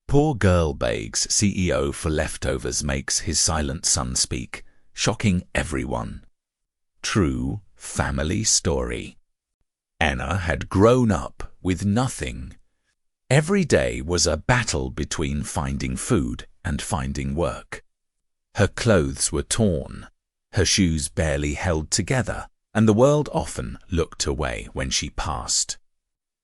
Poor Girl Bakes CEO for Leftovers makes his silent son speak, shocking everyone. True family story. Anna had grown up with nothing. Every day was a battle between finding food and finding work. Her clothes were torn, her shoes barely held together, and the world often looked away when she passed.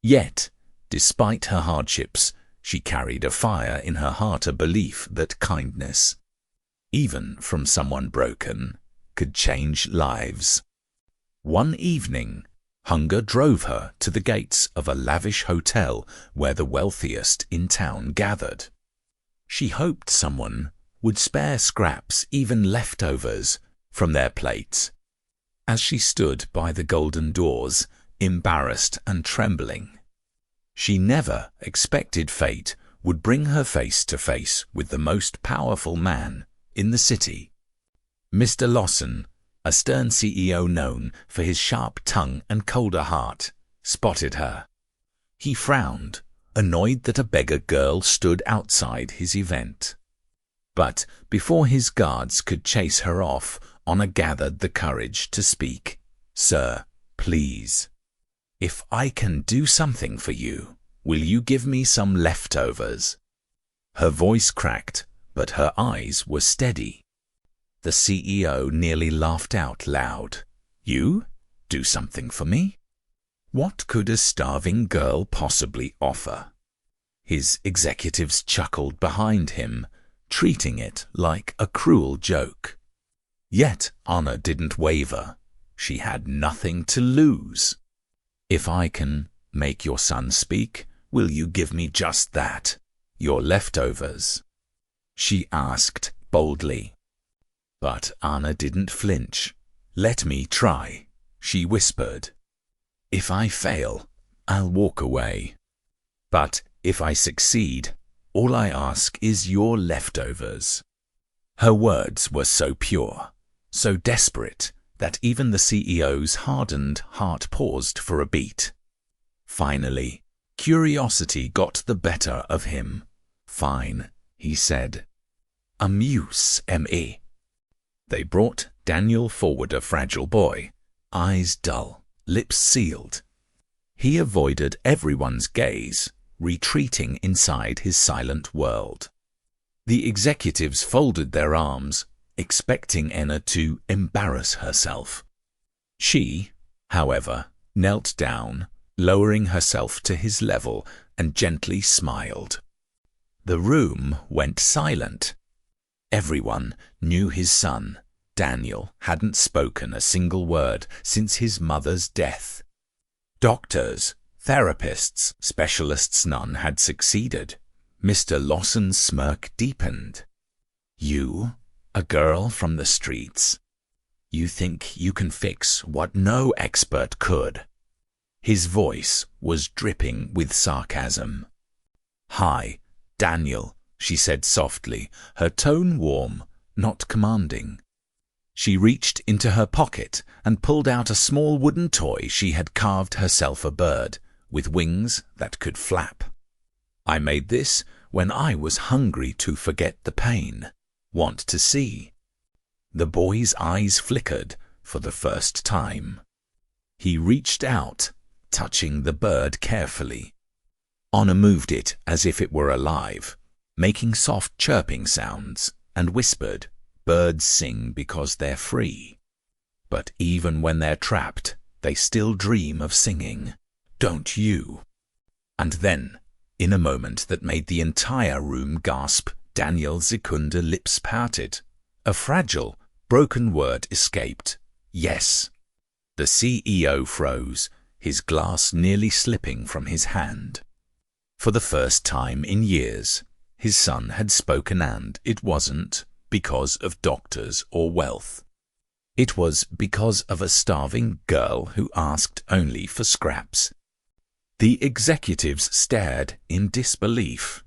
Yet, despite her hardships, she carried a fire in her heart, a belief that kindness, even from someone broken, could change lives. One evening, hunger drove her to the gates of a lavish hotel where the wealthiest in town gathered. She hoped someone would spare scraps, even leftovers, from their plates. As she stood by the golden doors, embarrassed and trembling, she never expected fate would bring her face to face with the most powerful man in the city. Mr. Lawson, a stern CEO known for his sharp tongue and colder heart, spotted her. He frowned, annoyed that a beggar girl stood outside his event. But before his guards could chase her off, Anna gathered the courage to speak. "Sir, please. If I can do something for you, will you give me some leftovers?" Her voice cracked, but her eyes were steady. The CEO nearly laughed out loud. "You? Do something for me? What could a starving girl possibly offer?" His executives chuckled behind him, treating it like a cruel joke. Yet Anna didn't waver. She had nothing to lose. "If I can make your son speak, will you give me just that? Your leftovers?" she asked boldly. But Anna didn't flinch. "Let me try," she whispered. "If I fail, I'll walk away. But if I succeed, all I ask is your leftovers." Her words were so pure, so desperate, that even the CEO's hardened heart paused for a beat. Finally, curiosity got the better of him. "Fine," he said. "Amuse me." They brought Daniel forward, a fragile boy, eyes dull, lips sealed. He avoided everyone's gaze, retreating inside his silent world. The executives folded their arms, expecting Anna to embarrass herself. She, however, knelt down, lowering herself to his level, and gently smiled. The room went silent. Everyone knew his son, Daniel, hadn't spoken a single word since his mother's death. Doctors, therapists, specialists, none had succeeded. Mr. Lawson's smirk deepened. "You, a girl from the streets? You think you can fix what no expert could?" His voice was dripping with sarcasm. "Hi, Daniel," she said softly, her tone warm, not commanding. She reached into her pocket and pulled out a small wooden toy she had carved herself, a bird with wings that could flap. "I made this when I was hungry to forget the pain. Want to see?" The boy's eyes flickered for the first time. He reached out, touching the bird carefully. Anna moved it as if it were alive, making soft chirping sounds, and whispered, "Birds sing because they're free. But even when they're trapped, they still dream of singing. Don't you?" And then, in a moment that made the entire room gasp, Daniel Secunda lips parted. A fragile, broken word escaped. "Yes." The CEO froze, his glass nearly slipping from his hand. For the first time in years, his son had spoken, and it wasn't because of doctors or wealth. It was because of a starving girl who asked only for scraps. The executives stared in disbelief.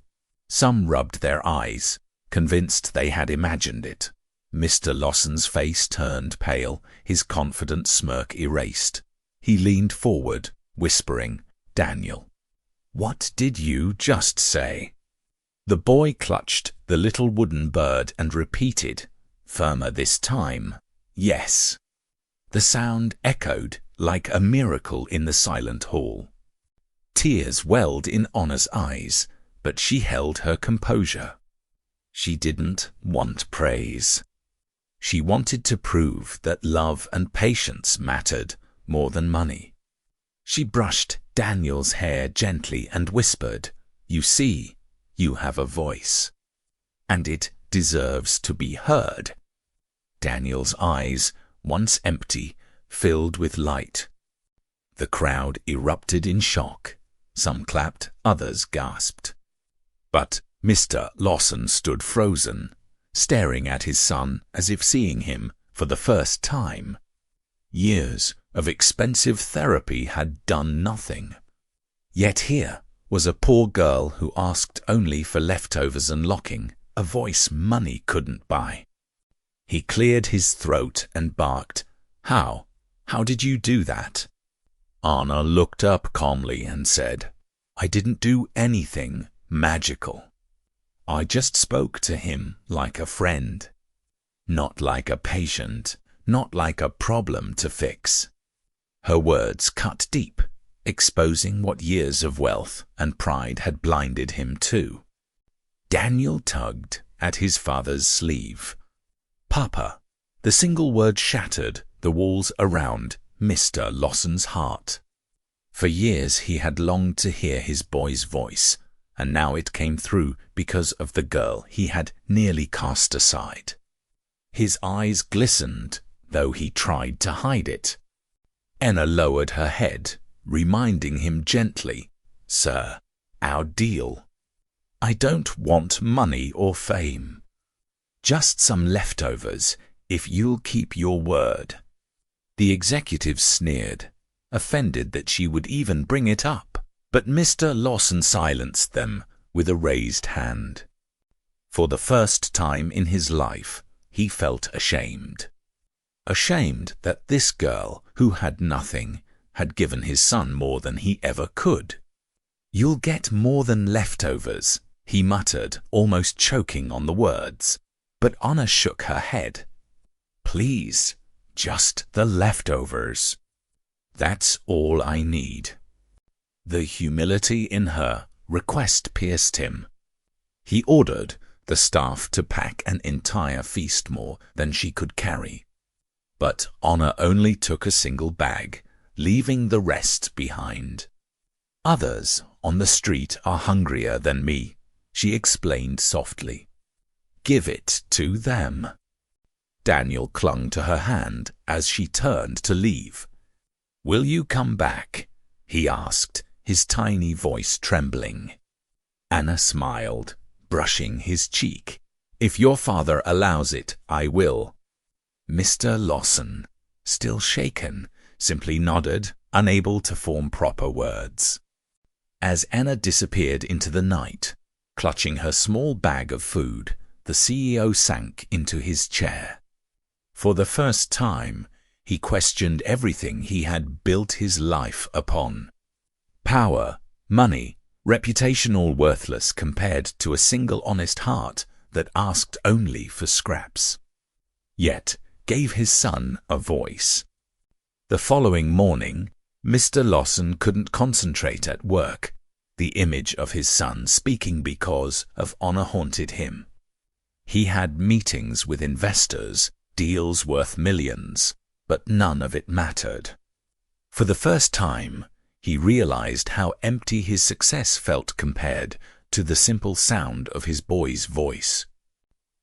Some rubbed their eyes, convinced they had imagined it. Mr. Lawson's face turned pale, his confident smirk erased. He leaned forward, whispering, "Daniel, what did you just say?" The boy clutched the little wooden bird and repeated, firmer this time, yes. The sound echoed like a miracle in the silent hall. Tears welled in Honor's eyes, but she held her composure. She didn't want praise. She wanted to prove that love and patience mattered more than money. She brushed Daniel's hair gently and whispered, "You see, you have a voice, and it deserves to be heard." Daniel's eyes, once empty, filled with light. The crowd erupted in shock. Some clapped, others gasped. But Mr. Lawson stood frozen, staring at his son as if seeing him for the first time. Years of expensive therapy had done nothing. Yet here was a poor girl who asked only for leftovers and locking, a voice money couldn't buy. He cleared his throat and barked, "How? How did you do that?" Anna looked up calmly and said, "I didn't do anything magical. I just spoke to him like a friend, not like a patient, not like a problem to fix." Her words cut deep, exposing what years of wealth and pride had blinded him to. Daniel tugged at his father's sleeve. "Papa," the single word shattered the walls around Mr. Lawson's heart. For years he had longed to hear his boy's voice, and now it came through because of the girl he had nearly cast aside. His eyes glistened, though he tried to hide it. Anna lowered her head, reminding him gently, "Sir, our deal. I don't want money or fame. Just some leftovers, if you'll keep your word." The executive sneered, offended that she would even bring it up, but Mr. Lawson silenced them with a raised hand. For the first time in his life, he felt ashamed. Ashamed that this girl, who had nothing, had given his son more than he ever could. "You'll get more than leftovers," he muttered, almost choking on the words. But Anna shook her head. "Please, just the leftovers. That's all I need." The humility in her request pierced him. He ordered the staff to pack an entire feast more than she could carry. But Anna only took a single bag, leaving the rest behind. "Others on the street are hungrier than me," she explained softly. "Give it to them." Daniel clung to her hand as she turned to leave. "Will you come back?" he asked, his tiny voice trembling. Anna smiled, brushing his cheek. "If your father allows it, I will." Mr. Lawson, still shaken, simply nodded, unable to form proper words. As Anna disappeared into the night, clutching her small bag of food, the CEO sank into his chair. For the first time, he questioned everything he had built his life upon. Power, money, reputation all worthless compared to a single honest heart that asked only for scraps. Yet gave his son a voice. The following morning, Mr. Lawson couldn't concentrate at work. The image of his son speaking because of honor haunted him. He had meetings with investors, deals worth millions, but none of it mattered. For the first time, he realized how empty his success felt compared to the simple sound of his boy's voice.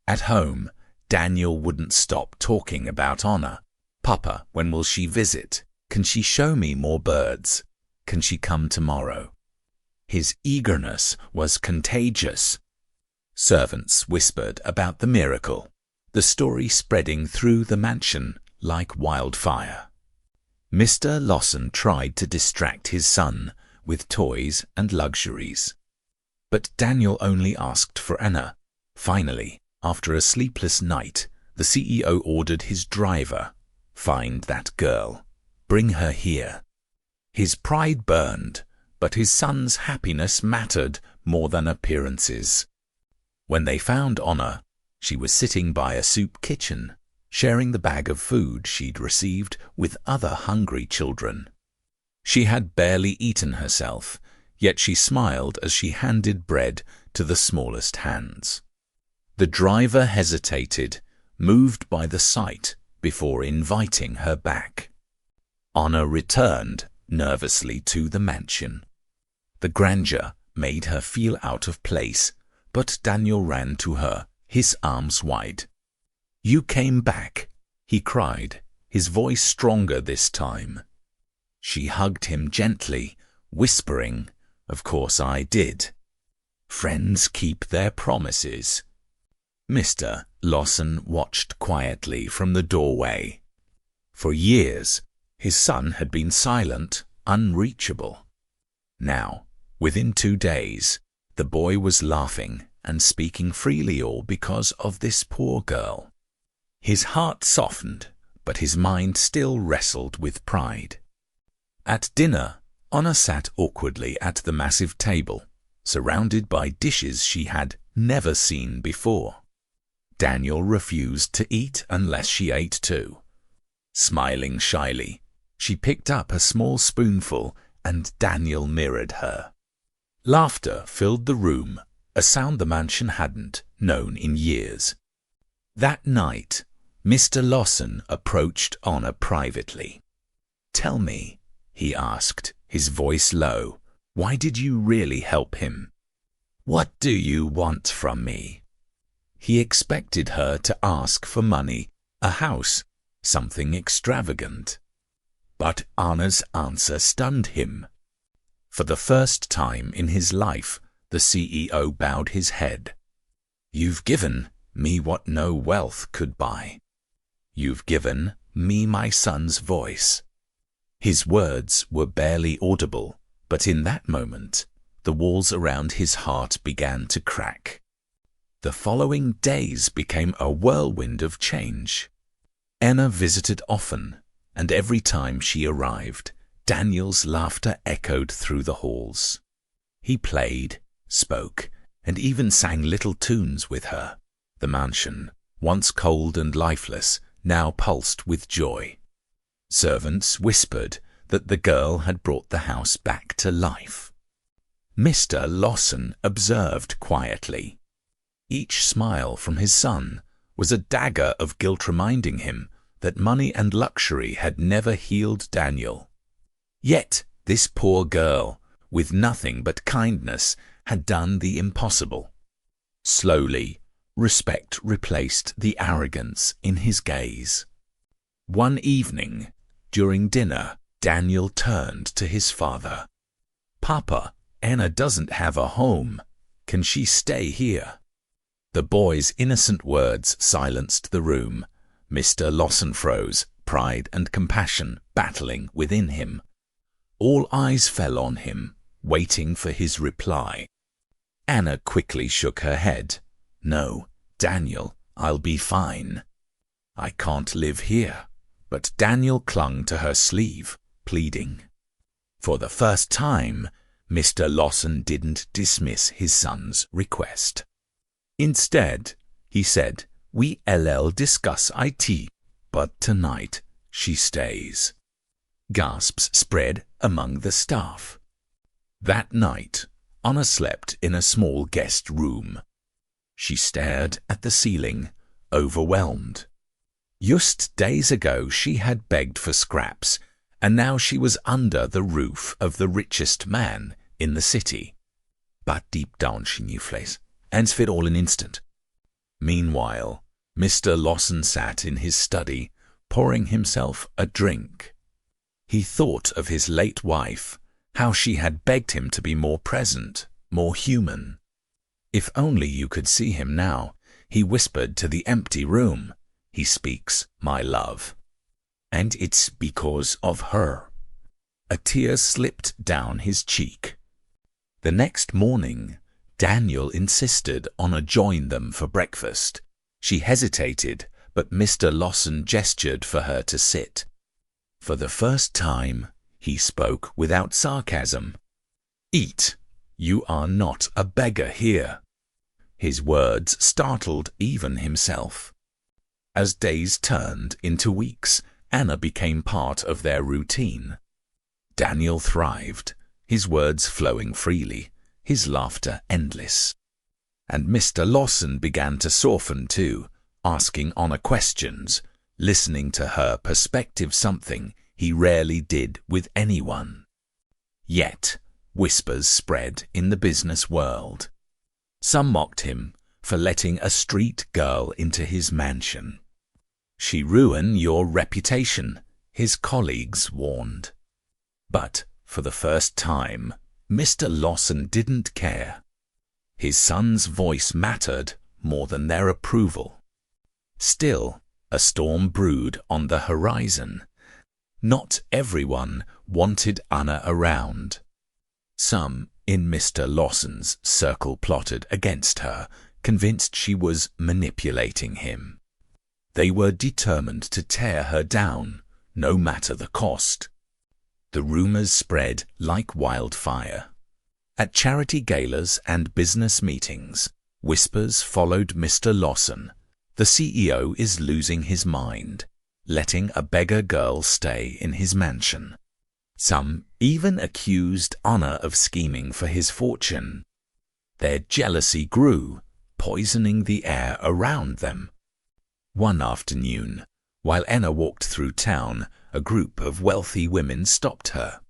At home, Daniel wouldn't stop talking about Anna. "Papa, when will she visit? Can she show me more birds? Can she come tomorrow?" His eagerness was contagious. Servants whispered about the miracle, the story spreading through the mansion like wildfire. Mr. Lawson tried to distract his son with toys and luxuries. But Daniel only asked for Anna. Finally, after a sleepless night, the CEO ordered his driver, "Find that girl. Bring her here." His pride burned, but his son's happiness mattered more than appearances. When they found Anna, she was sitting by a soup kitchen, sharing the bag of food she'd received with other hungry children. She had barely eaten herself, yet she smiled as she handed bread to the smallest hands. The driver hesitated, moved by the sight, before inviting her back. Anna returned nervously to the mansion. The grandeur made her feel out of place, but Daniel ran to her, his arms wide. "You came back," he cried, his voice stronger this time. She hugged him gently, whispering, "Of course I did. Friends keep their promises." Mr. Lawson watched quietly from the doorway. For years, his son had been silent, unreachable. Now, within 2 days, the boy was laughing and speaking freely, all because of this poor girl. His heart softened, but his mind still wrestled with pride. At dinner, Anna sat awkwardly at the massive table, surrounded by dishes she had never seen before. Daniel refused to eat unless she ate too. Smiling shyly, she picked up a small spoonful and Daniel mirrored her. Laughter filled the room, a sound the mansion hadn't known in years. That night, Mr. Lawson approached Anna privately. "Tell me," he asked, his voice low, "why did you really help him? What do you want from me?" He expected her to ask for money, a house, something extravagant. But Anna's answer stunned him. For the first time in his life, the CEO bowed his head. "You've given me what no wealth could buy. You've given me my son's voice." His words were barely audible, but in that moment, the walls around his heart began to crack. The following days became a whirlwind of change. Anna visited often, and every time she arrived, Daniel's laughter echoed through the halls. He played, spoke, and even sang little tunes with her. The mansion, once cold and lifeless, now pulsed with joy. Servants whispered that the girl had brought the house back to life. Mr. Lawson observed quietly. Each smile from his son was a dagger of guilt, reminding him that money and luxury had never healed Daniel. Yet this poor girl, with nothing but kindness, had done the impossible. Slowly, respect replaced the arrogance in his gaze. One evening, during dinner, Daniel turned to his father. "Papa, Anna doesn't have a home. Can she stay here?" The boy's innocent words silenced the room. Mr. Lawson froze, pride and compassion battling within him. All eyes fell on him, waiting for his reply. Anna quickly shook her head. "No, Daniel, I'll be fine. I can't live here." But Daniel clung to her sleeve, pleading. For the first time, Mr. Lawson didn't dismiss his son's request. Instead, he said, "We'll discuss IT, but tonight she stays." Gasps spread among the staff. That night, Anna slept in a small guest room. She stared at the ceiling, overwhelmed. Just days ago she had begged for scraps, and now she was under the roof of the richest man in the city. But deep down she knew Flace, and fit all an instant. Meanwhile, Mr. Lawson sat in his study, pouring himself a drink. He thought of his late wife, how she had begged him to be more present, more human. "If only you could see him now," he whispered to the empty room. "He speaks my love. And it's because of her." A tear slipped down his cheek. The next morning, Daniel insisted Anna join them for breakfast. She hesitated, but Mr. Lawson gestured for her to sit. For the first time, he spoke without sarcasm. "Eat. You are not a beggar here." His words startled even himself. As days turned into weeks, Anna became part of their routine. Daniel thrived, his words flowing freely, his laughter endless. And Mr. Lawson began to soften too, asking Anna questions, listening to her perspective, something he rarely did with anyone. Yet, whispers spread in the business world. Some mocked him for letting a street girl into his mansion. She ruined your reputation, his colleagues warned. But for the first time, Mr. Lawson didn't care. His son's voice mattered more than their approval. Still, a storm brewed on the horizon. Not everyone wanted Anna around. Some in Mr. Lawson's circle plotted against her, convinced she was manipulating him. They were determined to tear her down, no matter the cost. The rumors spread like wildfire. At charity galas and business meetings, whispers followed Mr. Lawson. The CEO is losing his mind, letting a beggar girl stay in his mansion. Some even accused Anna of scheming for his fortune. Their jealousy grew, poisoning the air around them. One afternoon, while Anna walked through town, a group of wealthy women stopped her.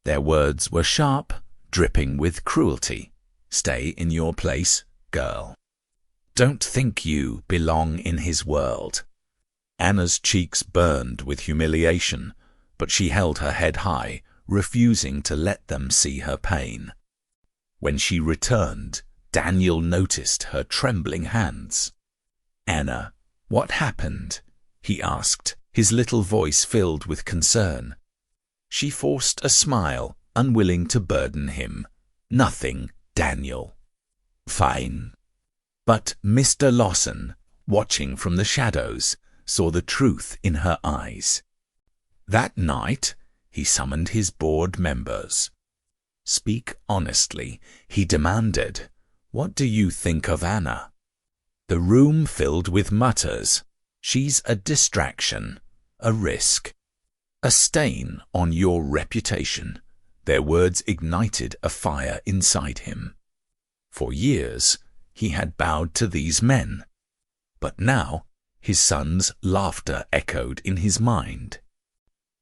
Their words were sharp, dripping with cruelty. "Stay in your place, girl. Don't think you belong in his world." Anna's cheeks burned with humiliation, but she held her head high, refusing to let them see her pain. When she returned, Daniel noticed her trembling hands. "Anna, what happened?" he asked, his little voice filled with concern. She forced a smile, unwilling to burden him. "Nothing, Daniel." "Fine." But Mr. Lawson, watching from the shadows, saw the truth in her eyes. That night, he summoned his board members. "Speak honestly," he demanded. "What do you think of Anna?" The room filled with mutters. "She's a distraction, a risk, a stain on your reputation." Their words ignited a fire inside him. For years, he had bowed to these men. But now, his son's laughter echoed in his mind.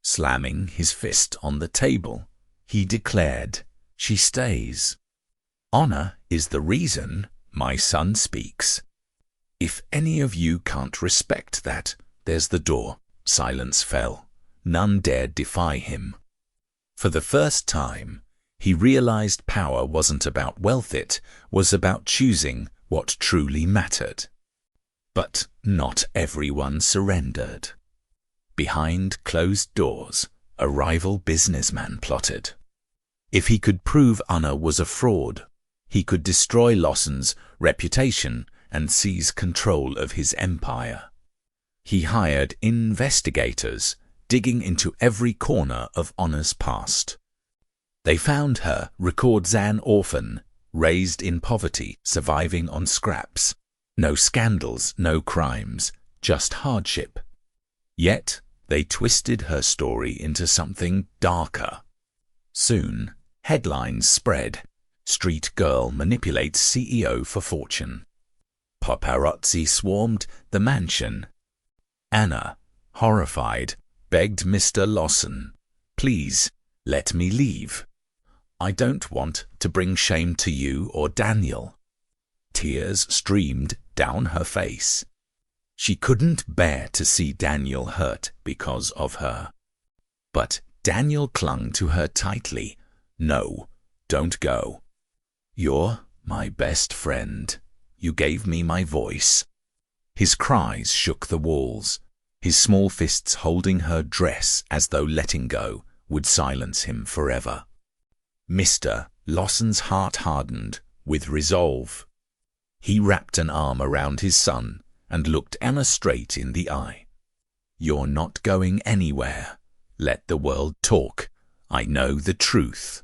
Slamming his fist on the table, he declared, "She stays. Honor is the reason my son speaks. If any of you can't respect that, there's the door." Silence fell. None dared defy him. For the first time, he realized power wasn't about wealth, it was about choosing what truly mattered. But not everyone surrendered. Behind closed doors, a rival businessman plotted. If he could prove Anna was a fraud, he could destroy Lawson's reputation and seize control of his empire. He hired investigators, digging into every corner of Anna's past. They found her, records an orphan, raised in poverty, surviving on scraps. No scandals, no crimes, just hardship. Yet, they twisted her story into something darker. Soon, headlines spread. "Street girl manipulates CEO for fortune." Paparazzi swarmed the mansion. Anna, horrified, begged Mr. Lawson, "Please, let me leave. I don't want to bring shame to you or Daniel." Tears streamed down her face. She couldn't bear to see Daniel hurt because of her. But Daniel clung to her tightly. "No, don't go. You're my best friend. You gave me my voice." His cries shook the walls, his small fists holding her dress as though letting go would silence him forever. Mr. Lawson's heart hardened with resolve. He wrapped an arm around his son and looked Anna straight in the eye. "You're not going anywhere. Let the world talk. I know the truth.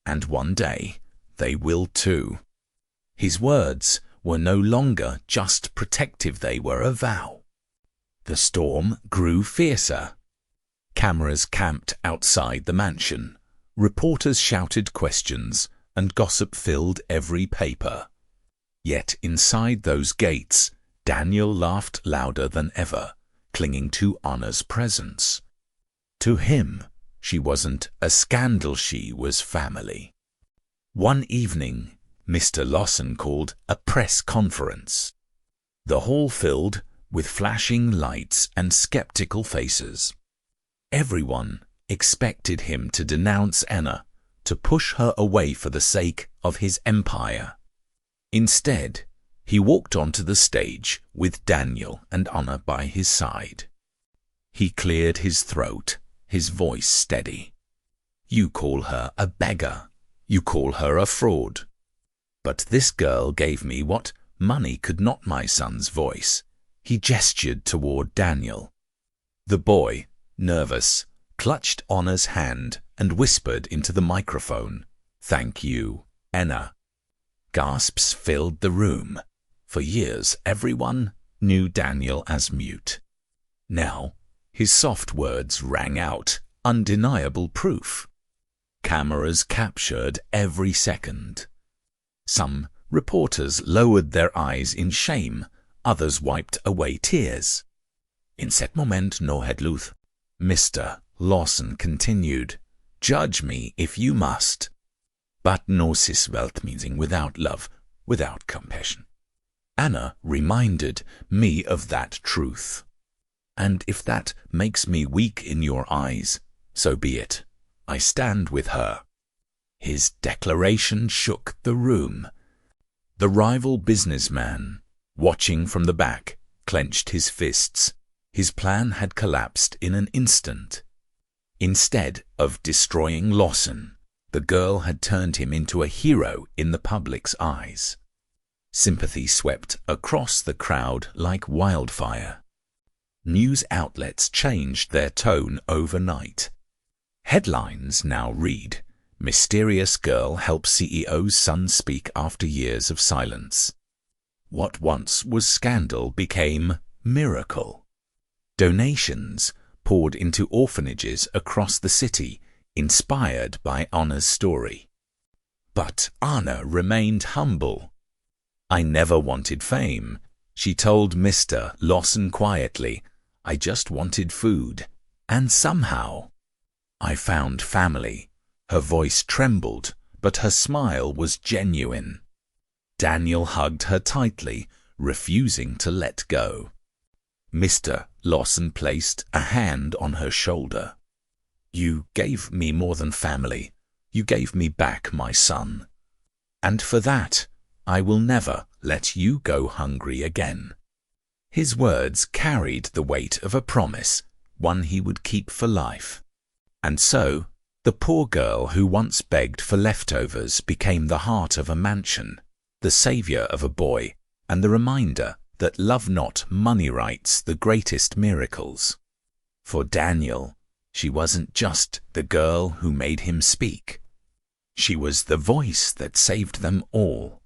And one day, they will too." His words were no longer just protective, they were a vow. The storm grew fiercer. Cameras camped outside the mansion. Reporters shouted questions, and gossip filled every paper. Yet inside those gates, Daniel laughed louder than ever, clinging to Anna's presence. To him, she wasn't a scandal, she was family. One evening, Mr. Lawson called a press conference. The hall filled with flashing lights and skeptical faces. Everyone expected him to denounce Anna, to push her away for the sake of his empire. Instead, he walked onto the stage with Daniel and Anna by his side. He cleared his throat, his voice steady. You call her a beggar. You call her a fraud. But this girl gave me what money could not, my son's voice. He gestured toward Daniel. The boy, nervous, clutched Anna's hand and whispered into the microphone, "Thank you, Anna." Gasps filled the room. For years, everyone knew Daniel as mute. Now, his soft words rang out, undeniable proof. Cameras captured every second. Some reporters lowered their eyes in shame, others wiped away tears. In cet moment no het luth, Mr. Lawson continued, "Judge me if you must, but no cis wealth meaning without love, without compassion." Anna reminded me of that truth. And if that makes me weak in your eyes, so be it. I stand with her. His declaration shook the room. The rival businessman, watching from the back, clenched his fists. His plan had collapsed in an instant. Instead of destroying Lawson, the girl had turned him into a hero in the public's eyes. Sympathy swept across the crowd like wildfire. News outlets changed their tone overnight. Headlines now read, "Mysterious girl helps CEO's son speak after years of silence." What once was scandal became miracle. Donations poured into orphanages across the city, inspired by Anna's story. But Anna remained humble. "I never wanted fame," she told Mr. Lawson quietly. "I just wanted food. And somehow I found family." Her voice trembled, but her smile was genuine. Daniel hugged her tightly, refusing to let go. Mr. Lawson placed a hand on her shoulder. "You gave me more than family. You gave me back my son. And for that, I will never let you go hungry again." His words carried the weight of a promise, one he would keep for life. And so, the poor girl who once begged for leftovers became the heart of a mansion, the savior of a boy, and the reminder that love not money writes the greatest miracles. For Daniel, she wasn't just the girl who made him speak. She was the voice that saved them all.